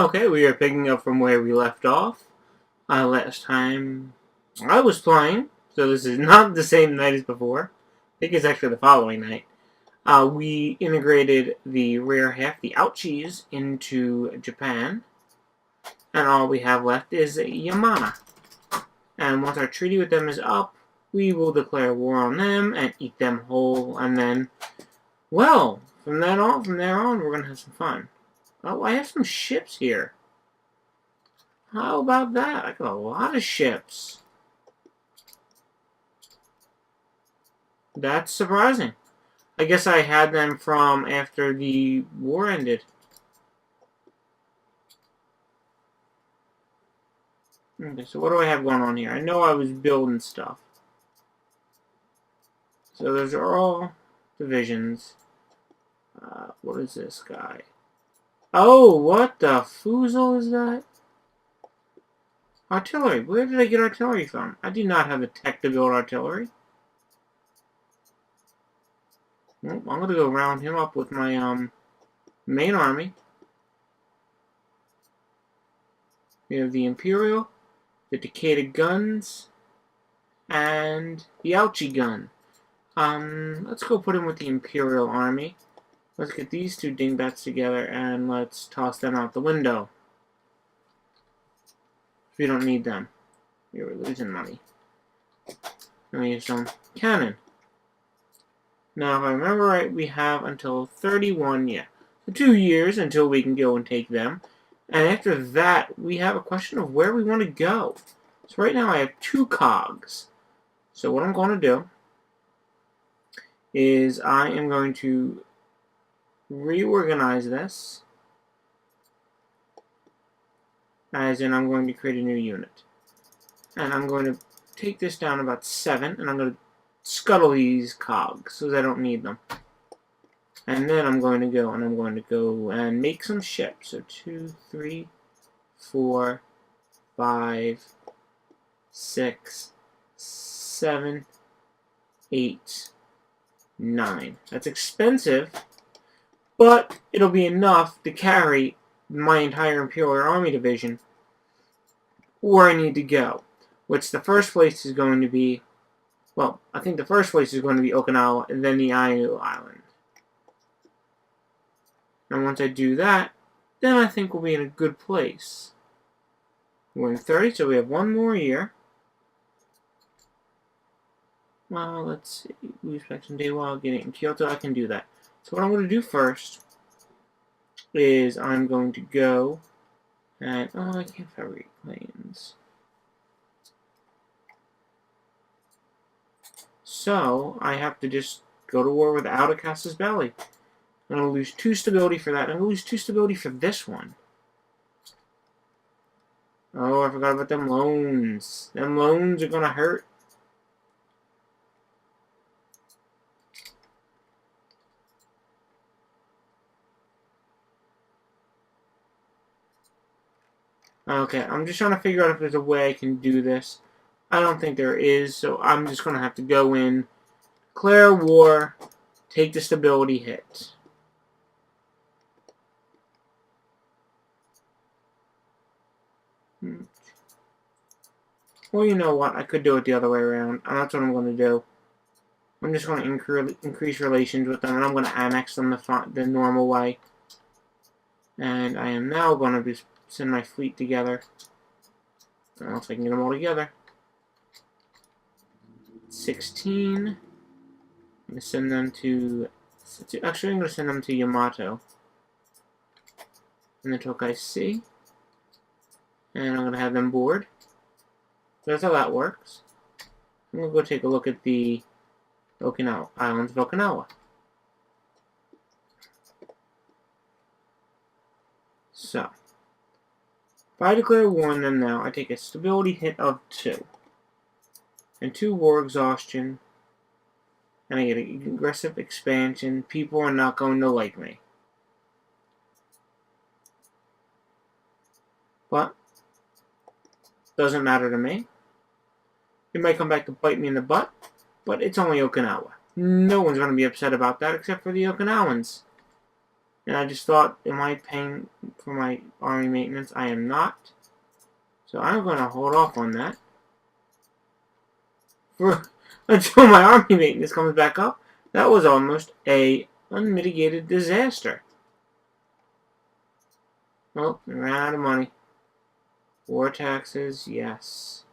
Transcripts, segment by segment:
Okay, we are picking up from where we left off. Last time I was playing, so this is not the same night as before. I think it's actually the following night. We integrated the rare half, the ouchies, into Japan, and all we have left is Yamana. And once our treaty with them is up, we will declare war on them and eat them whole, and then, well, from there on, we're gonna have some fun. Oh, I have some ships here. How about that? I got a lot of ships. That's surprising. I guess I had them from after the war ended. Okay, so what do I have going on here? I know I was building stuff. So those are all divisions. What is this guy? Oh, what the foozle is that? Artillery. Where did I get artillery from? I do not have the tech to build artillery. Well, I'm going to go round him up with my main army. We have the Imperial, the Takeda guns, and the Ouchie gun. Let's go put him with the Imperial army. Let's get these two dingbats together and let's toss them out the window. We don't need them. We were losing money. Let me use some cannon. Now, if I remember right, we have until 31, yeah. So 2 years until we can go and take them. And after that, we have a question of where we want to go. So right now I have 2 cogs. So what I'm going to do is I am going to reorganize this. As in, I'm going to create a new unit. And I'm going to take this down about 7, and I'm going to scuttle these cogs, so I don't need them. And then I'm going to go and make some ships. So 2, 3, 4, 5, 6, 7, 8, 9. That's expensive, but it'll be enough to carry my entire Imperial Army division where I need to go. Which the first place is going to be, well, I think the first place is going to be Okinawa and then the Ainu Island. And once I do that, then I think we'll be in a good place. We're in 30, so we have 1 more year. Well, let's see. We expect some day while getting in Kyoto. I can do that. So what I'm going to do first is I'm going to go and... oh, I can't fabricate planes. So I have to just go to war with Outacast's belly. I'm going to lose 2 stability for that. I'm going to lose 2 stability for this one. Oh, I forgot about them loans. Them loans are going to hurt. Okay, I'm just trying to figure out if there's a way I can do this. I don't think there is, so I'm just going to have to go in, declare war, take the stability hit. Well, you know what? I could do it the other way around, and that's what I'm going to do. I'm just going to increase relations with them, and I'm going to annex them the normal way. And I am now going to just send my fleet together. I don't know if I can get them all together. 16. I'm going to send them to... actually, I'm going to send them to Yamato. And the Tokai Sea. And I'm going to have them board. So that's how that works. I'm going to go take a look at the Okinawa, islands of Okinawa. So, if I declare war on them now, I take a stability hit of 2. And 2 war exhaustion. And I get an aggressive expansion. People are not going to like me. But, doesn't matter to me. It might come back to bite me in the butt, but it's only Okinawa. No one's going to be upset about that except for the Okinawans. And I just thought, am I paying for my army maintenance? I am not. So I'm going to hold off on that until my army maintenance comes back up. That was almost a unmitigated disaster. Oh, we ran out of money. War taxes, yes.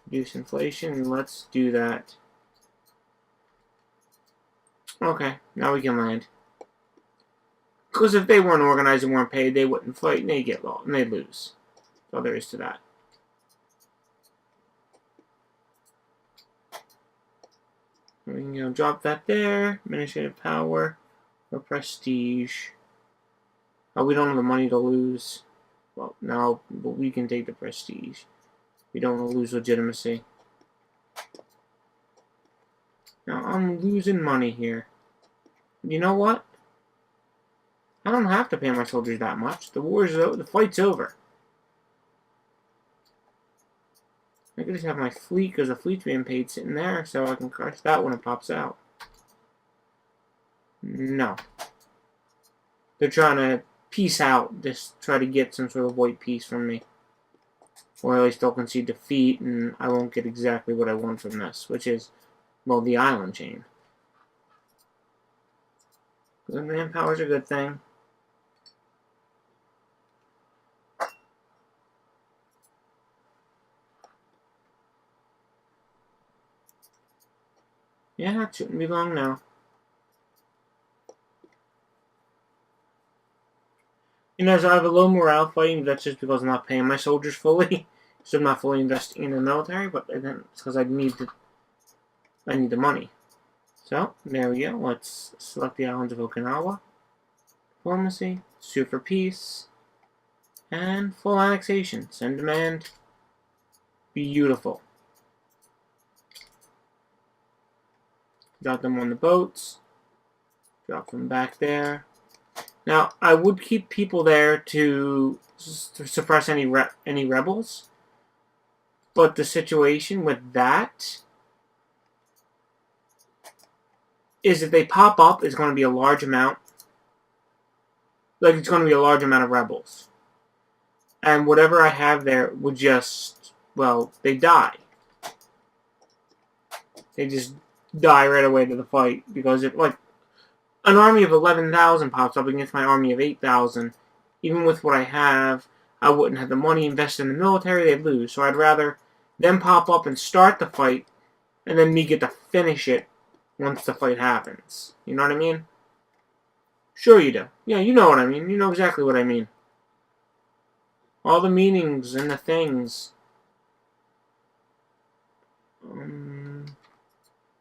Reduce inflation, let's do that. Okay, now we can land. Because if they weren't organized and weren't paid, they wouldn't fight and they'd get lost and they'd lose. That's all there is to that. We can drop that there. Administrative power or prestige. Oh, we don't have the money to lose. Well, no, but we can take the prestige. We don't want to lose legitimacy. Now, I'm losing money here. You know what? I don't have to pay my soldiers that much. The war's over. The fight's over. I could just have my fleet, because the fleet's being paid sitting there, so I can crush that when it pops out. No. They're trying to peace out, just try to get some sort of white peace from me. Or at least they'll concede defeat, and I won't get exactly what I want from this, which is, well, the island chain. Good manpower's a good thing. Yeah, it shouldn't be long now. You know, so I have a low morale fighting, but that's just because I'm not paying my soldiers fully. So I'm not fully investing in the military, but then it's because I need the money. So, there we go. Let's select the islands of Okinawa. Diplomacy, sue for peace, and full annexation. Send demand. Beautiful. Drop them on the boats. Drop them back there. Now, I would keep people there to suppress any rebels, but the situation with that is if they pop up, it's going to be a large amount. Like, it's going to be a large amount of rebels. And whatever I have there would just, well, they die. They just die right away to the fight. Because if, like, an army of 11,000 pops up against my army of 8,000, even with what I have, I wouldn't have the money invested in the military, they'd lose. So I'd rather them pop up and start the fight, and then me get to finish it once the fight happens. You know what I mean? Sure you do. Yeah, you know what I mean. You know exactly what I mean. All the meanings and the things.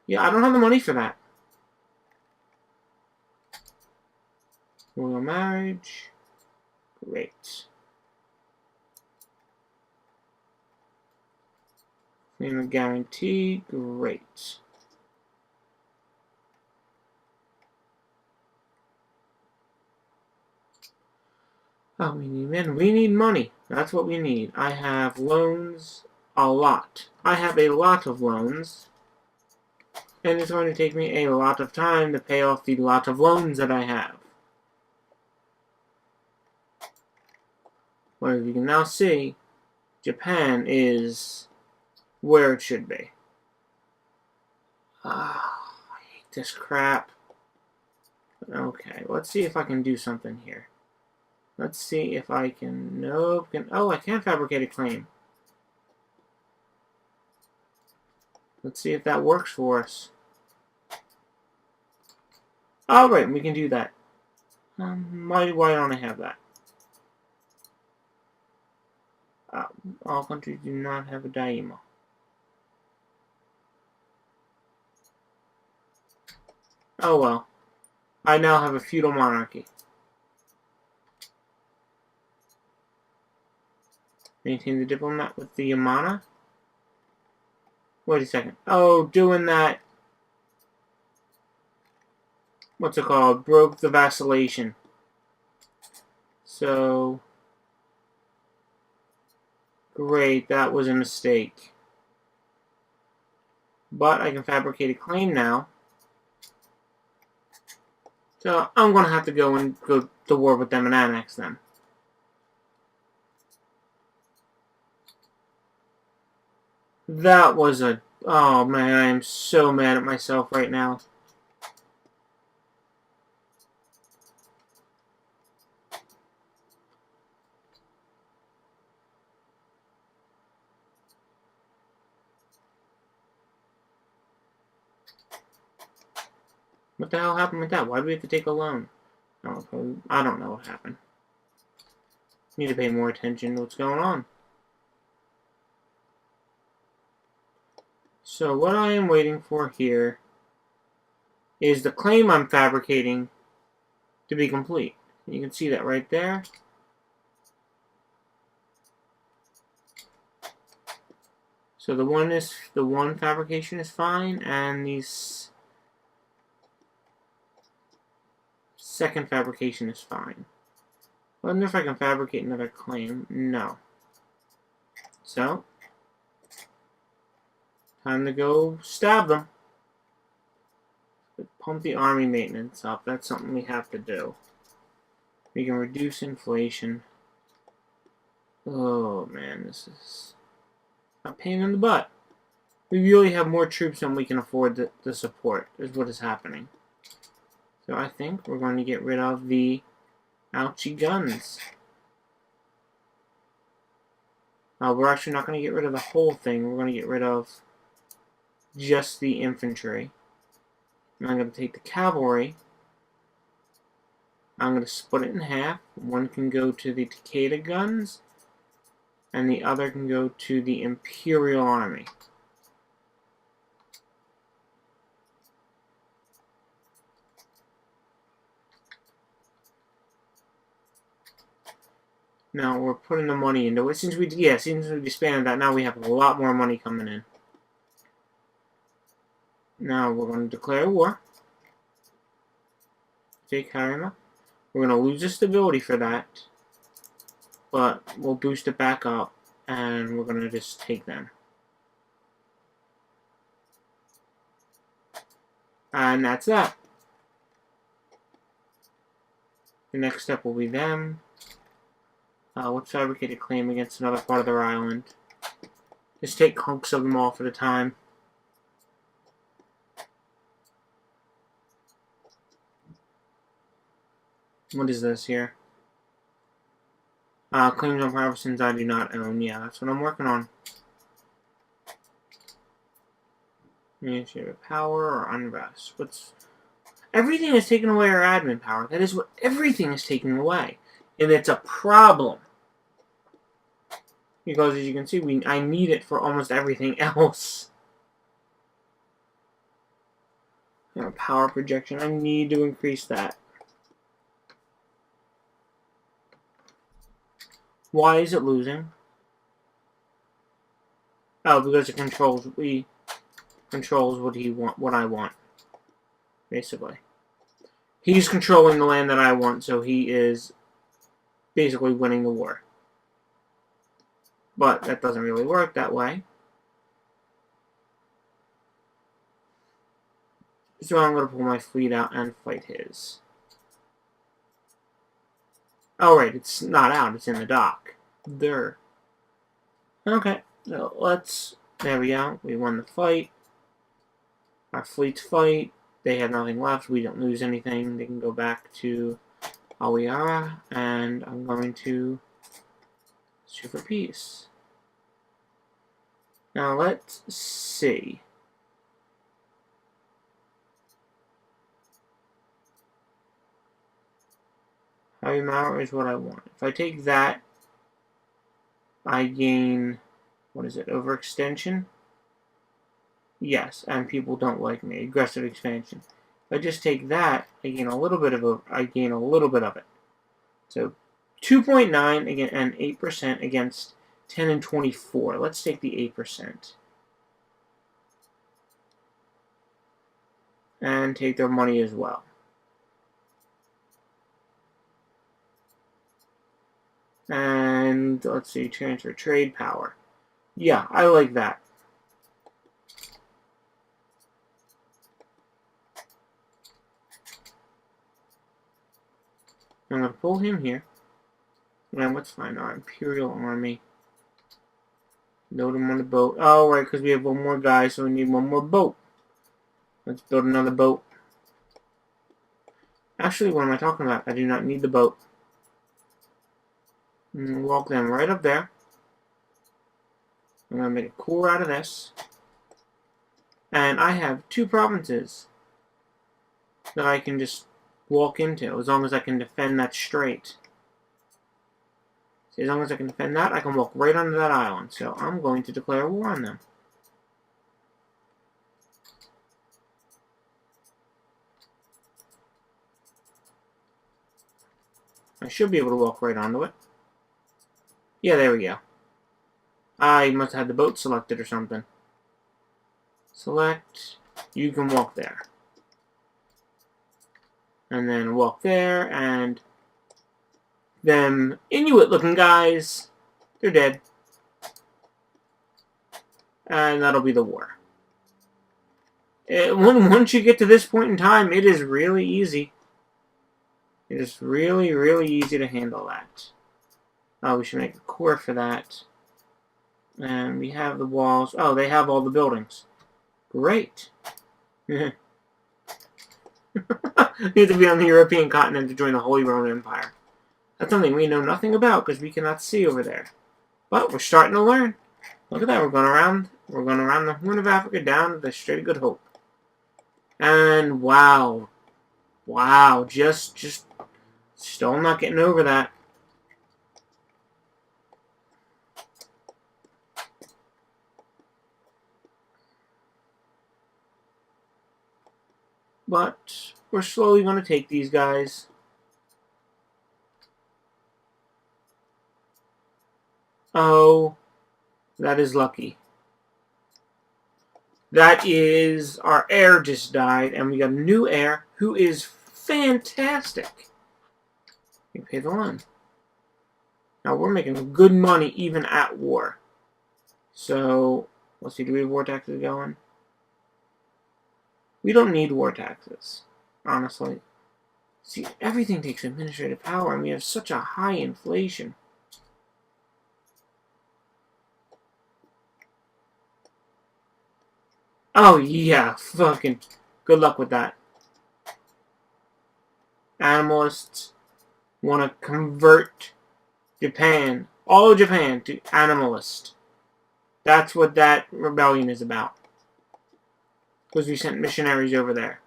Yeah, I don't have the money for that. Royal marriage. Great. Claim of guarantee. Great. Oh, we need men. We need money. That's what we need. I have loans a lot. I have a lot of loans. And it's going to take me a lot of time to pay off the lot of loans that I have. Well, as you can now see, Japan is where it should be. I hate this crap. Okay, let's see if I can do something here. Let's see if I can... Nope. Oh, I can fabricate a claim. Let's see if that works for us. Alright, we can do that. Why don't I have that? All countries do not have a daimyo. Oh well. I now have a feudal monarchy. Maintain the diplomat with the Yamana. Wait a second. Oh, doing that... What's it called? Broke the vacillation. So... Great, that was a mistake. But I can fabricate a claim now. So I'm going to have to go to war with them and annex them. That was a... Oh man, I am so mad at myself right now. What the hell happened with that? Why do we have to take a loan? Oh, I don't know what happened. Need to pay more attention to what's going on. So what I am waiting for here is the claim I'm fabricating to be complete. You can see that right there. So the one fabrication is fine, and the second fabrication is fine. I wonder if I can fabricate another claim. No. So time to go stab them. Pump the army maintenance up. That's something we have to do. We can reduce inflation. Oh man, this is a pain in the butt. We really have more troops than we can afford to support, is what is happening. So I think we're going to get rid of the ouchie guns. We're actually not going to get rid of the whole thing. We're going to get rid of just the infantry. And I'm going to take the cavalry. I'm going to split it in half. One can go to the Takeda guns, and the other can go to the Imperial Army. Now we're putting the money into it. Since we disbanded that, now we have a lot more money coming in. Now we're going to declare war. Take Harima. We're going to lose the stability for that, but we'll boost it back up, and we're going to just take them. And that's that. The next step will be them. Let's fabricate a claim against another part of their island. Just take hunks of them off at a time. What is this here? Claims on provinces I do not own. Yeah, that's what I'm working on. Administrative power or unrest. Everything is taking away our admin power. That is what everything is taking away. And it's a problem. Because as you can see, I need it for almost everything else. Power projection. I need to increase that. Why is it losing? Oh, because it controls what I want. Basically. He's controlling the land that I want, so he is basically winning the war. But that doesn't really work that way. So I'm going to pull my fleet out and fight his. Oh, right, it's not out, it's in the dock. There. Okay, so there we go. We won the fight. Our fleets fight. They have nothing left. We don't lose anything. They can go back to Awiara, and I'm going to sue for peace. Now, let's see. Heavy Mauer is what I want. If I take that, I gain, what is it, overextension? Yes, and people don't like me. Aggressive expansion. If I just take that, I gain a little bit of it. So 2.9 again and 8% against 10 and 24. Let's take the 8%. And take their money as well. And let's see, transfer trade power. Yeah, I like that. I'm going to pull him here. And let's find our Imperial Army. Load him on the boat. Oh, right, because we have one more guy, so we need one more boat. Let's build another boat. Actually, what am I talking about? I do not need the boat. Walk them right up there. I'm going to make a core out of this. And I have 2 provinces that I can just walk into, as long as I can defend that strait. See, as long as I can defend that, I can walk right onto that island. So I'm going to declare war on them. I should be able to walk right onto it. Yeah, there we go. I must have had the boat selected or something. Select. You can walk there. And then walk there, and them Inuit-looking guys, they're dead. And that'll be the war. Once you get to this point in time, it is really easy. It is really, really easy to handle that. Oh, we should make a core for that. And we have the walls. Oh, they have all the buildings. Great. Need to be on the European continent to join the Holy Roman Empire. That's something we know nothing about because we cannot see over there. But we're starting to learn. Look at that. We're going around the Horn of Africa down to the Strait of Good Hope. And wow. Wow. Just still not getting over that. But we're slowly going to take these guys. Oh, that is lucky. That is, our heir just died, and we got a new heir who is fantastic. We pay the loan. Now we're making good money even at war. So, let's see, do we have war taxes going? We don't need war taxes, honestly. See, everything takes administrative power, and we have such a high inflation. Oh, yeah, fucking good luck with that. Animalists want to convert Japan, all of Japan, to animalist. That's what that rebellion is about. Because we sent missionaries over there.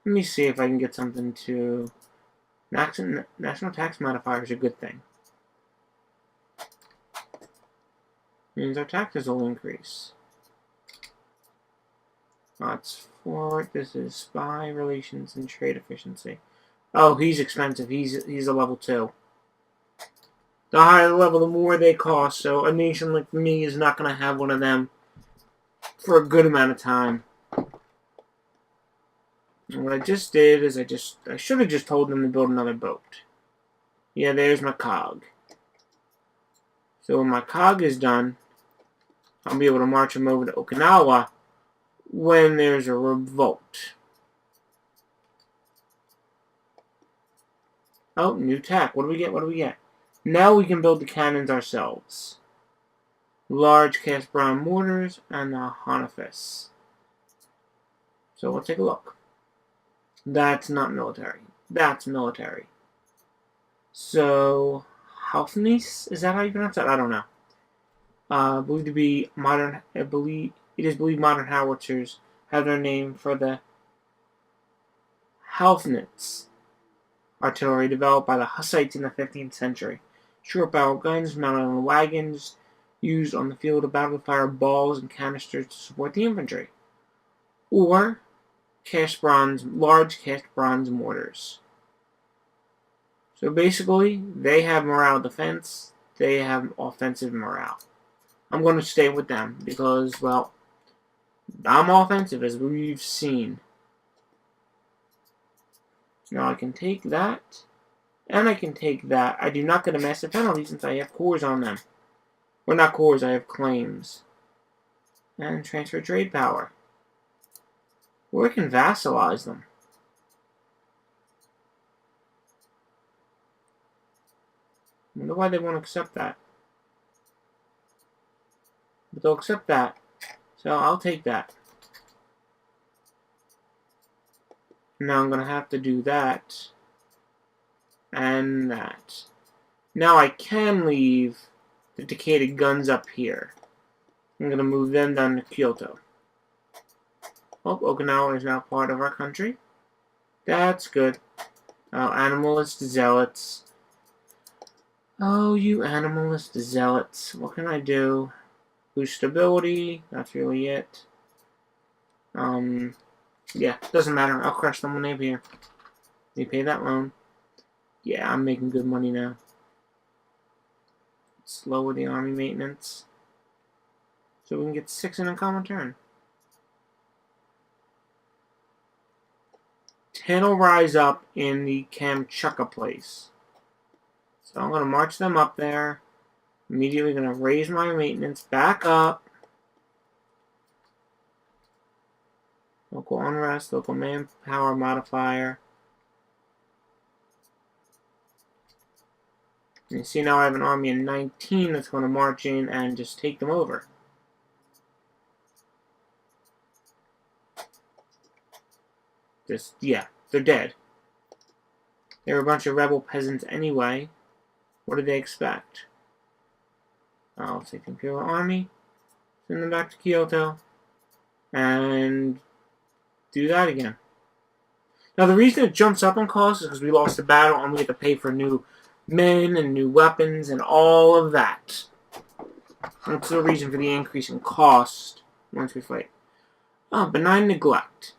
Let me see if I can get something to... National tax modifier is a good thing. Means our taxes will increase. That's for this is spy relations and trade efficiency. Oh, he's expensive. He's a level 2. The higher the level, the more they cost. So a nation like me is not going to have one of them for a good amount of time. And what I just did is I should have just told them to build another boat. Yeah, there's my cog. So when my cog is done, I'll be able to march them over to Okinawa when there's a revolt. Oh, new tack. What do we get? What do we get? Now we can build the cannons ourselves. Large cast bronze mortars and the Honifus. So let's take a look. That's not military. That's military. So, Halfnis? Is that how you pronounce that? I don't know. Believed to be modern. It is believed modern howitzers have their name for the Halfnitz artillery developed by the Hussites in the 15th century. Short-barrel guns mounted on wagons used on the field of battle to fire balls and canisters to support the infantry. Or large cast bronze mortars. So basically, they have morale defense, they have offensive morale. I'm going to stay with them because, well, I'm offensive as we've seen. Now I can take that, and I can take that. I do not get a massive penalty since I have cores on them. Well, not cores, I have claims. And transfer trade power. Or I can vassalize them. I wonder why they won't accept that. But they'll accept that. So I'll take that. Now I'm going to have to do that. And that. Now I can leave the Takeda guns up here. I'm going to move them down to Kyoto. Oh, Okinawa is now part of our country. That's good. Oh, animalist zealots. Oh, you animalist zealots. What can I do? Boost stability. That's really it. Yeah, doesn't matter. I'll crush them when they appear. They pay that loan. Yeah, I'm making good money now. Slow with the army maintenance. So we can get 6 in a common turn. 10 will rise up in the Kamchatka place. So I'm going to march them up there. Immediately going to raise my maintenance back up. Local unrest, local manpower modifier. And you see now I have an army of 19 that's going to march in and just take them over. Yeah, they're dead. They're a bunch of rebel peasants anyway. What did they expect? I'll take the Imperial Army, send them back to Kyoto, and do that again. Now the reason it jumps up in cost is because we lost the battle and we have to pay for new men and new weapons and all of that. That's the reason for the increase in cost once we fight. Oh, benign neglect.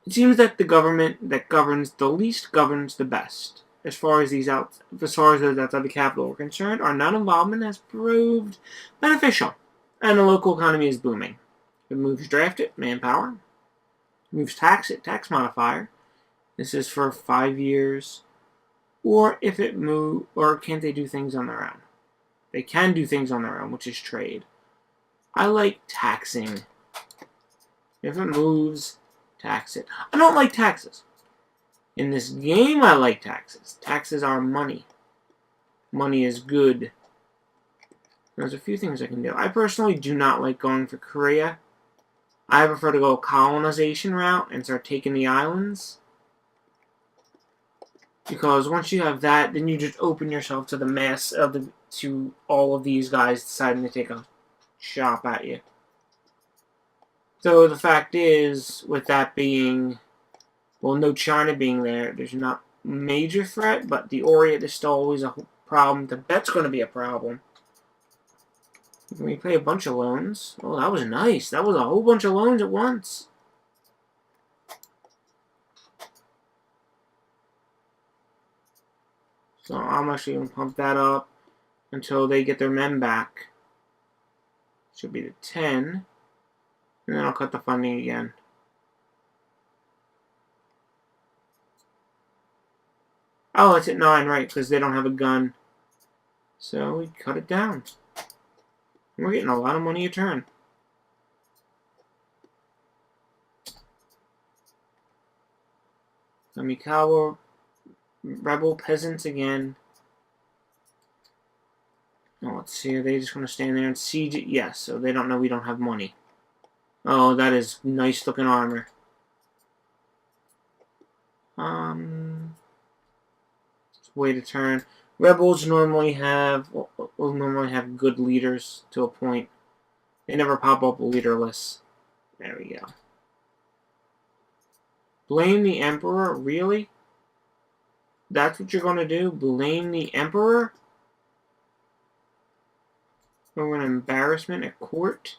It seems that the government that governs the least governs the best. As far as those outside the capital are concerned, our non-involvement has proved beneficial, and the local economy is booming. It moves draft it, manpower. It moves tax it, tax modifier. This is for 5 years. Or if it or can't they do things on their own? They can do things on their own, which is trade. I like taxing. If it moves, tax it. I don't like taxes. In this game, I like taxes. Taxes are money. Money is good. There's a few things I can do. I personally do not like going for Korea. I prefer to go colonization route and start taking the islands. Because once you have that, then you just open yourself to the mess of to all of these guys deciding to take a shot at you. So the fact is, with that being, well, no China being there, there's not a major threat, but the Orient is still always a problem. Tibet's going to be a problem. Can we pay a bunch of loans? Oh, that was nice. That was a whole bunch of loans at once. So I'm actually going to pump that up until they get their men back. Should be the 10. And then I'll cut the funding again. Oh, it's at 9, right, because they don't have a gun. So we cut it down. We're getting a lot of money a turn. Kamikawa rebel peasants again. Oh, let's see. Are they just going to stand there and siege it? Yes, so they don't know we don't have money. Oh, that is nice looking armor. Way to turn. Rebels normally have good leaders to a point. They never pop up leaderless. There we go. Blame the Emperor? Really? That's what you're going to do? Blame the Emperor? For an embarrassment at court?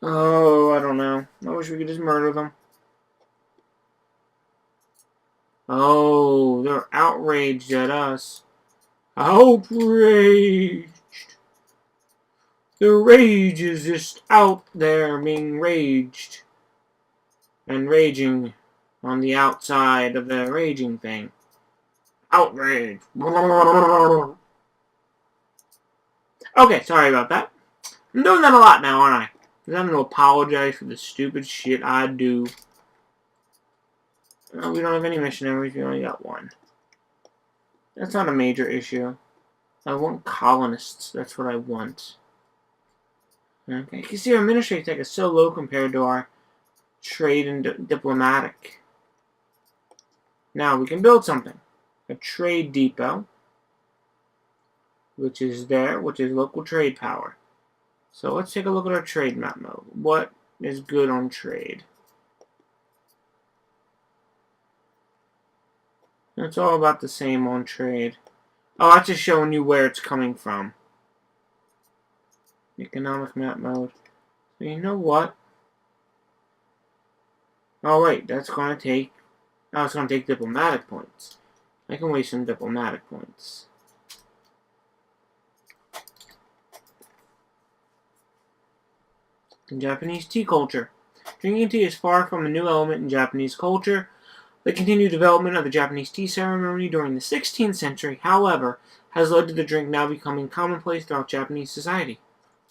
Oh, I don't know. I wish we could just murder them. Oh, they're outraged at us. Outraged! The rage is just out there being raged. And raging on the outside of the raging thing. Outrage! Okay, sorry about that. I'm doing that a lot now, aren't I? Because I'm going to apologize for the stupid shit I do. We don't have any missionaries. We only got 1. That's not a major issue. I want colonists. That's what I want. Okay, you can see our administrative tech is so low compared to our trade and diplomatic. Now we can build something. A trade depot, which is there, which is local trade power. So let's take a look at our trade map mode. What is good on trade? It's all about the same on trade. Oh, that's just showing you where it's coming from. Economic map mode. So you know what? Oh wait, that's going to take... Oh, it's going to take diplomatic points. I can waste some diplomatic points. In Japanese tea culture. Drinking tea is far from a new element in Japanese culture. The continued development of the Japanese tea ceremony during the 16th century, however, has led to the drink now becoming commonplace throughout Japanese society.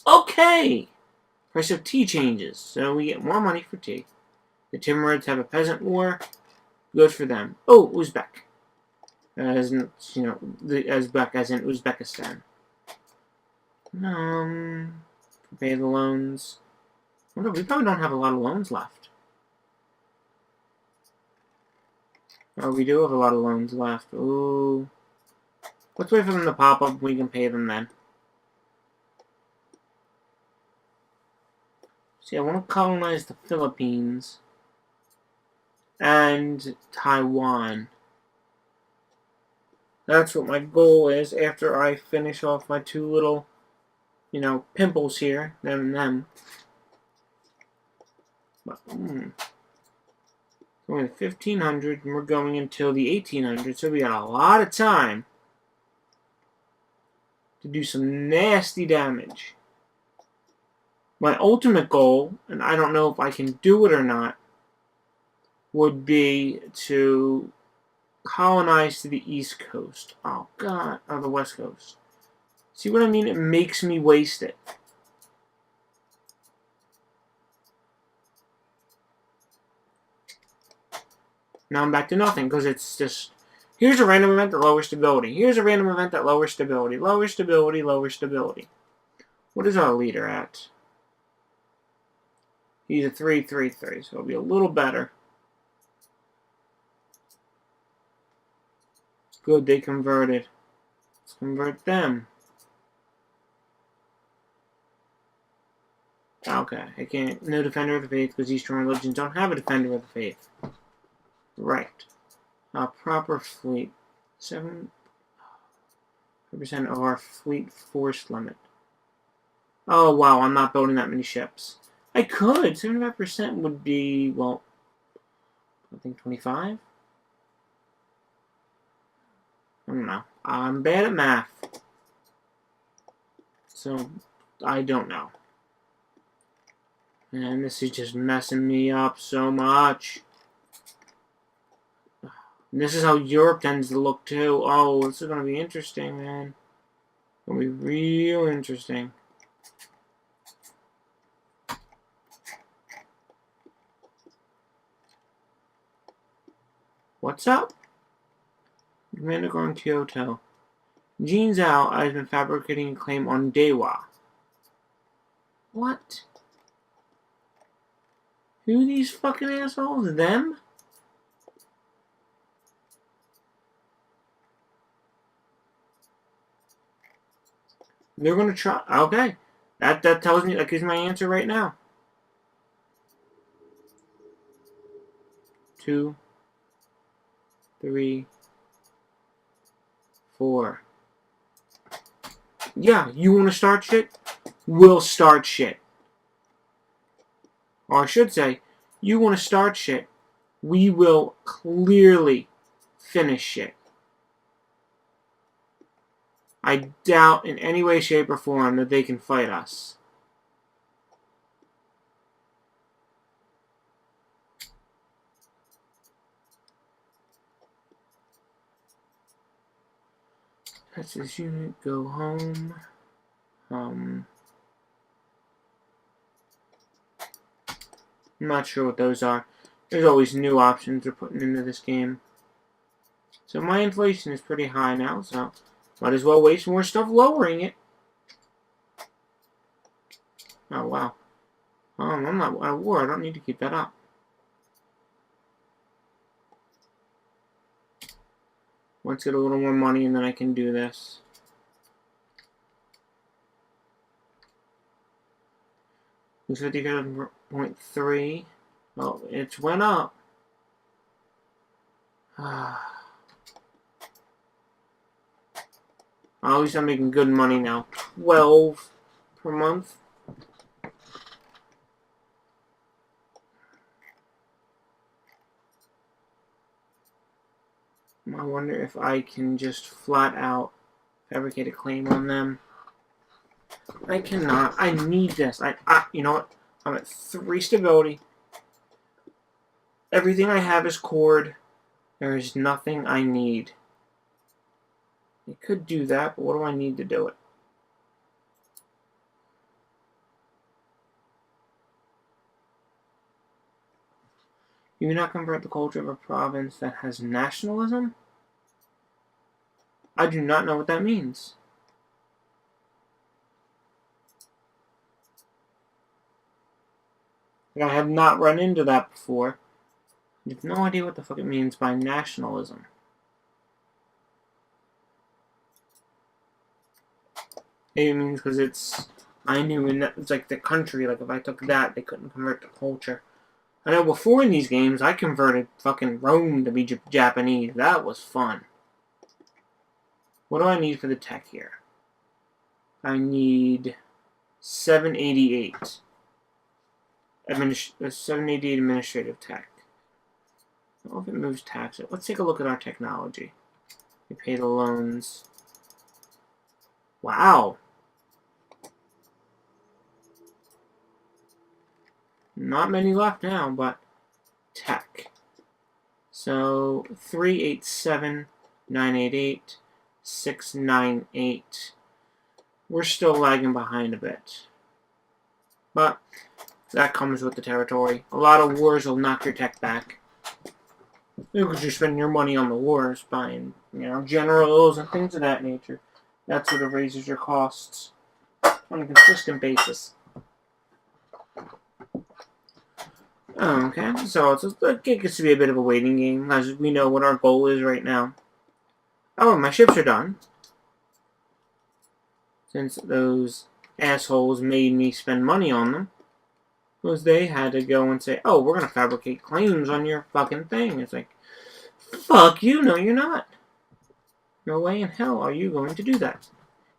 Okay! Price of tea changes, so we get more money for tea. The Timurids have a peasant war. Good for them. Oh, Uzbek. As in, you know, Uzbek as in Uzbekistan. Pay the loans. Wonder, we probably don't have a lot of loans left. Oh, we do have a lot of loans left. Ooh. Let's wait for them to pop up. We can pay them then. See, I want to colonize the Philippines and Taiwan. That's what my goal is after I finish off my two little, you know, pimples here, them and them. But, We're in 1500 and we're going until the 1800s, so we got a lot of time to do some nasty damage. My ultimate goal, and I don't know if I can do it or not, would be to colonize to the East Coast. Oh, God. Or the West Coast. See what I mean? It makes me waste it. Now I'm back to nothing, because it's just... Here's a random event that lowers stability. Here's a random event that lowers stability. Lower stability, lower stability. What is our leader at? He's a 3-3-3, so it'll be a little better. Good, they converted. Let's convert them. Okay, I can't... No Defender of the Faith, because Eastern religions don't have a Defender of the Faith. Right. Proper fleet. 7% of our fleet force limit. Oh, wow, I'm not building that many ships. I could. 75% would be, well, I think 25? I don't know. I'm bad at math. So, I don't know. And this is just messing me up so much. And this is how Europe tends to look, too. Oh, this is going to be interesting, man. It's going to be real interesting. What's up? Commander on Kyoto. Jin Zhao has been fabricating a claim on Dewa. What? Who are these fucking assholes? Them? They're gonna try. Okay. That tells me, that gives me my answer right now. 2, 3, 4. Yeah, you want to start shit? We'll start shit. Or I should say, you want to start shit? We will clearly finish shit. I doubt in any way, shape, or form that they can fight us. That's this unit. Go home. I'm not sure what those are. There's always new options they're putting into this game. So my inflation is pretty high now, so might as well waste more stuff lowering it. Oh, wow. I'm not at war. I don't need to keep that up. Let's get a little more money and then I can do this. It's 57.3. Well, it's went up. At least I'm making good money now. 12 per month. I wonder if I can just flat out fabricate a claim on them. I cannot. I need this. You know what? I'm at 3 stability. Everything I have is cord. There is nothing I need. I could do that, but what do I need to do it? You not convert the culture of a province that has nationalism? I do not know what that means. I have not run into that before. I have no idea what the fuck it means by nationalism. Maybe it means because it's... I knew it's like the country, like if I took that, they couldn't convert the culture. I know before in these games, I converted fucking Rome to be Japanese. That was fun. What do I need for the tech here? I need 788. 788 administrative tech. I don't know if it moves tax. Let's take a look at our technology. We pay the loans. Wow. Not many left now, but tech. So 387, 988, 698. We're still lagging behind a bit. But that comes with the territory. A lot of wars will knock your tech back. Because you're spending your money on the wars, buying, generals and things of that nature. That sort of raises your costs on a consistent basis. Okay, so it gets to be a bit of a waiting game, as we know what our goal is right now. Oh, my ships are done. Since those assholes made me spend money on them. Because they had to go and say, oh, we're going to fabricate claims on your fucking thing. It's like, fuck you, no you're not. No way in hell are you going to do that.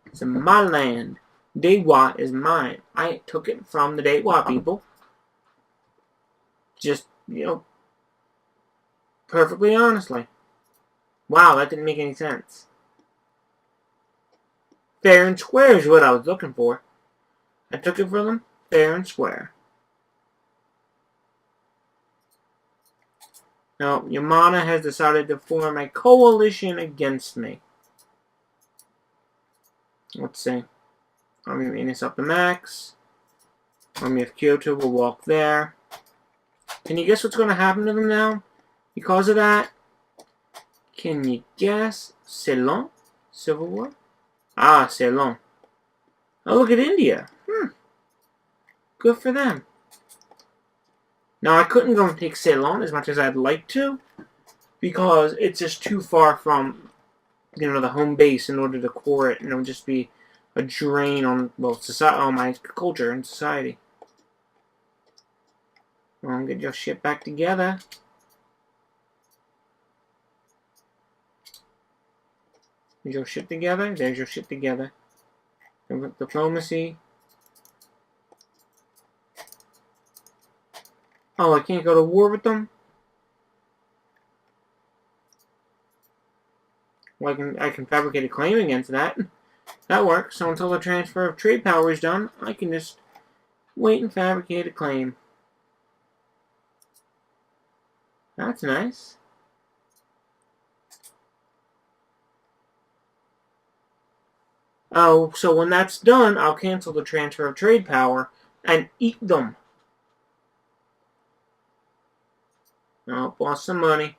It's my land. Dewa is mine. I took it from the Dewa people. Just, perfectly honestly. Wow, that didn't make any sense. Fair and square is what I was looking for. I took it from them, fair and square. Now, Yamana has decided to form a coalition against me. Let's see. Army of Venus up to max. Army of Kyoto will walk there. Can you guess what's going to happen to them now? Because of that? Can you guess? Ceylon? Civil War? Ah, Ceylon. Oh, look at India. Good for them. Now, I couldn't go and take Ceylon as much as I'd like to, because it's just too far from, the home base in order to core it, and it would just be a drain on, society, on my culture and society. Well, get your shit back together. Is your shit together? There's your shit together. Diplomacy. Oh, I can't go to war with them? Well, I can fabricate a claim against that. That works. So until the transfer of trade power is done, I can just wait and fabricate a claim. That's nice. Oh, so when that's done, I'll cancel the transfer of trade power and eat them. Oh, lost some money.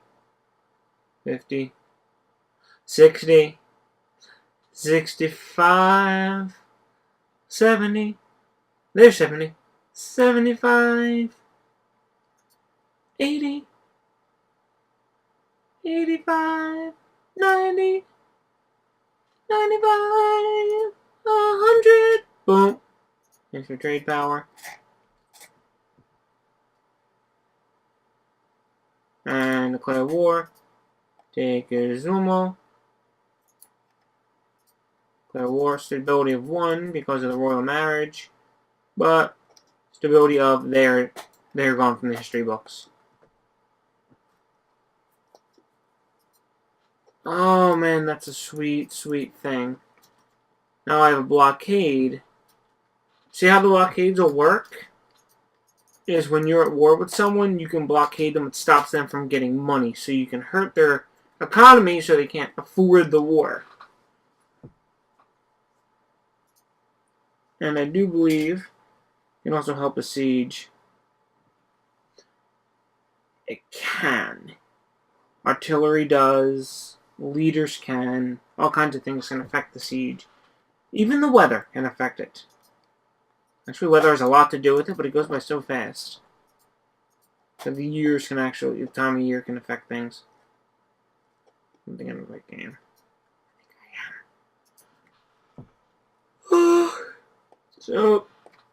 50. 60, 65, 70, there's 70, 75, 80, 85, 90, 95, 100. Boom. There's your trade power. And declare war. Take Izumo. Declare war. Stability of 1 because of the royal marriage. But stability of they're gone from the history books. Oh man, that's a sweet, sweet thing. Now I have a blockade. See how the blockades will work? Is when you're at war with someone, you can blockade them. It stops them from getting money. So you can hurt their economy so they can't afford the war. And I do believe it can also help a siege. It can. Artillery does. Leaders can. All kinds of things can affect the siege. Even the weather can affect it. Actually, weather has a lot to do with it, but it goes by so fast. So the years can actually, the time of year can affect things. I think I'm in the right game. So,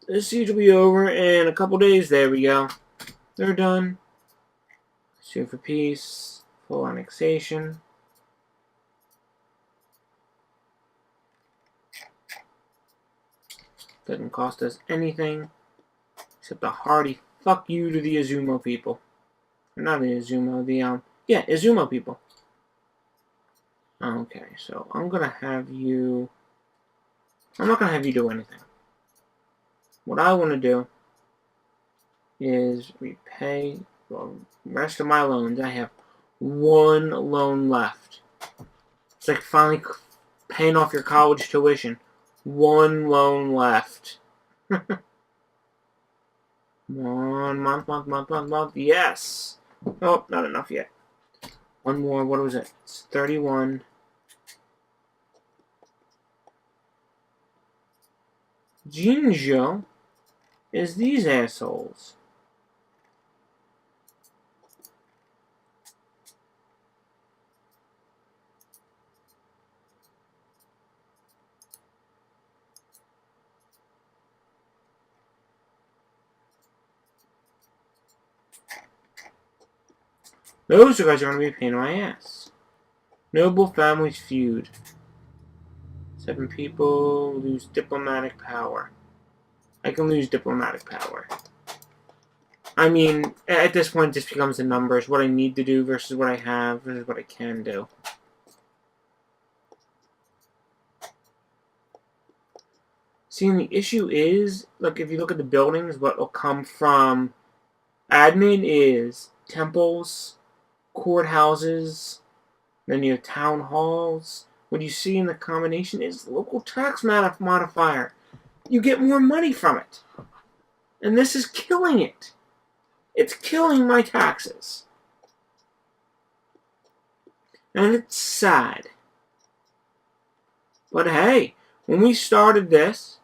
this siege will be over in a couple days. There we go. They're done. Sue for peace. Full annexation. Doesn't cost us anything. Except a hearty fuck you to the Izumo people. Or not the Izumo, yeah, Izumo people. Okay, so I'm not gonna have you do anything. What I want to do is repay the rest of my loans. I have one loan left. It's like finally paying off your college tuition. One loan left. 1 month. Yes. Oh, not enough yet. One more. What was it? It's 31. Jinjo is these assholes. Those guys are going to be a pain in my ass. Noble families feud. 7 people lose diplomatic power. I can lose diplomatic power. I mean, at this point, it just becomes the numbers. What I need to do versus what I have versus what I can do. See, and the issue is, look, if you look at the buildings, what will come from admin is temples, courthouses, then you have town halls. What you see in the combination is local tax modifier. You get more money from it. And this is killing it. It's killing my taxes. And it's sad. But hey, when we started this,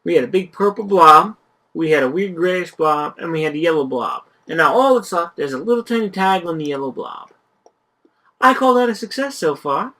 we had a big purple blob, we had a weird grayish blob, and we had a yellow blob. And now all that's left is a little tiny tag on the yellow blob. I call that a success so far.